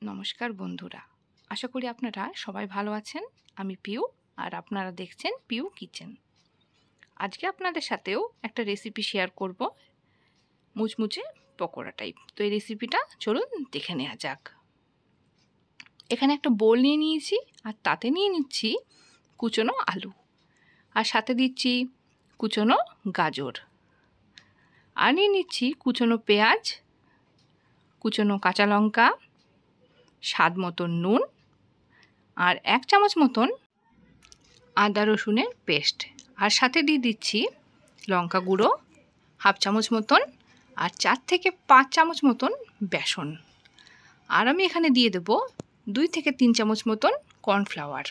নমস্কার বন্ধুরা, আশা করি আপনারা সবাই ভালো আছেন। আমি পিউ, আর আপনারা দেখছেন পিউ কিচেন। আজকে আপনাদের সাথেও একটা রেসিপি শেয়ার করব, মুচমুচে পকোড়া টাইপ। তো এই রেসিপিটা চলুন দেখে নেওয়া যাক। এখানে একটা বোল নিয়ে নিয়েছি, আর তাতে নিয়ে নিচ্ছি কুচনো আলু, আর সাথে দিচ্ছি কুচনো গাজর, আর নিয়ে নিচ্ছি কুচনো পেঁয়াজ, কুচনো কাঁচা লঙ্কা, স্বাদ মতন নুন, আর 1 চামচ মতন আদা রসুনের পেস্ট, আর সাথে দিয়ে দিচ্ছি লঙ্কা গুঁড়ো 1/2 চামচ মতন, আর 4 থেকে 5 চামচ মতন বেসন, আর আমি এখানে দিয়ে দেব 2 থেকে 3 চামচ মতন কর্নফ্লাওয়ার,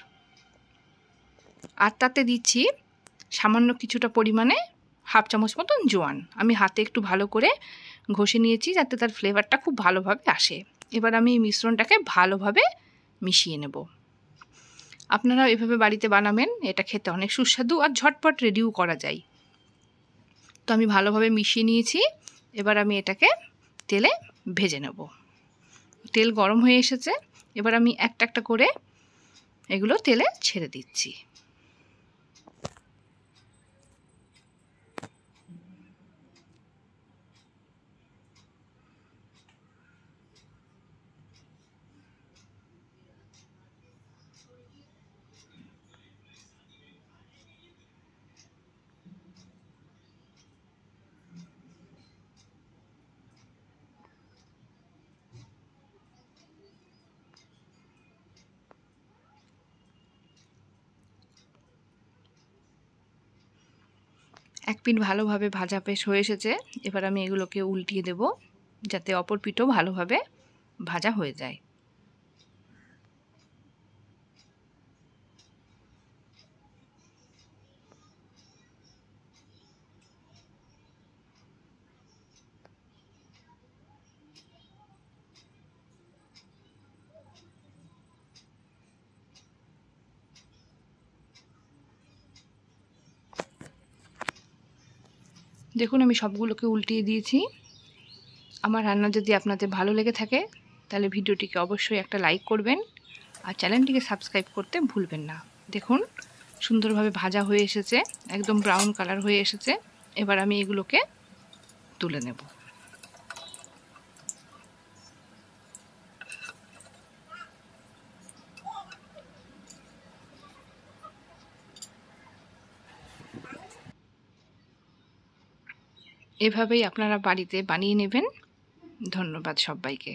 আর তাতে দিচ্ছি সামান্য কিছুটা পরিমাণে 1/2 চামচ মতন জোয়ান। আমি হাতে একটু ভালো করে ঘষে নিয়েছি যাতে তার ফ্লেভারটা খুব ভালোভাবে আসে। এবার আমি এই মিশ্রণটাকে ভালোভাবে মিশিয়ে নেব। আপনারা এভাবে বাড়িতে বানাবেন, এটা খেতে অনেক সুস্বাদু আর ঝটপট রেডিও করা যায়। তো আমি ভালোভাবে মিশিয়ে নিয়েছি। এবার আমি এটাকে তেলে ভেজে নেব। তেল গরম হয়ে এসেছে, এবার আমি একটা একটা করে এগুলো তেলে ছেড়ে দিচ্ছি। এক পিঠ ভালোভাবে ভাজা পেশ হয়ে এসেছে। এবার আমি এগুলোকে উল্টিয়ে দেব যাতে অপর পিঠও ভালোভাবে ভাজা হয়ে যায়। দেখুন আমি সবগুলোকে উল্টিয়ে দিয়েছি। আমার রান্না যদি আপনাদের ভালো লেগে থাকে তাহলে ভিডিওটিকে অবশ্যই একটা লাইক করবেন, আর চ্যানেলটিকে সাবস্ক্রাইব করতে ভুলবেন না। দেখুন সুন্দরভাবে ভাজা হয়ে এসেছে, একদম ব্রাউন কালার হয়ে এসেছে। এবার আমি এগুলোকে তুলে নেব। এভাবেই আপনারা বাড়িতে বানিয়ে নেবেন। ধন্যবাদ সবাইকে।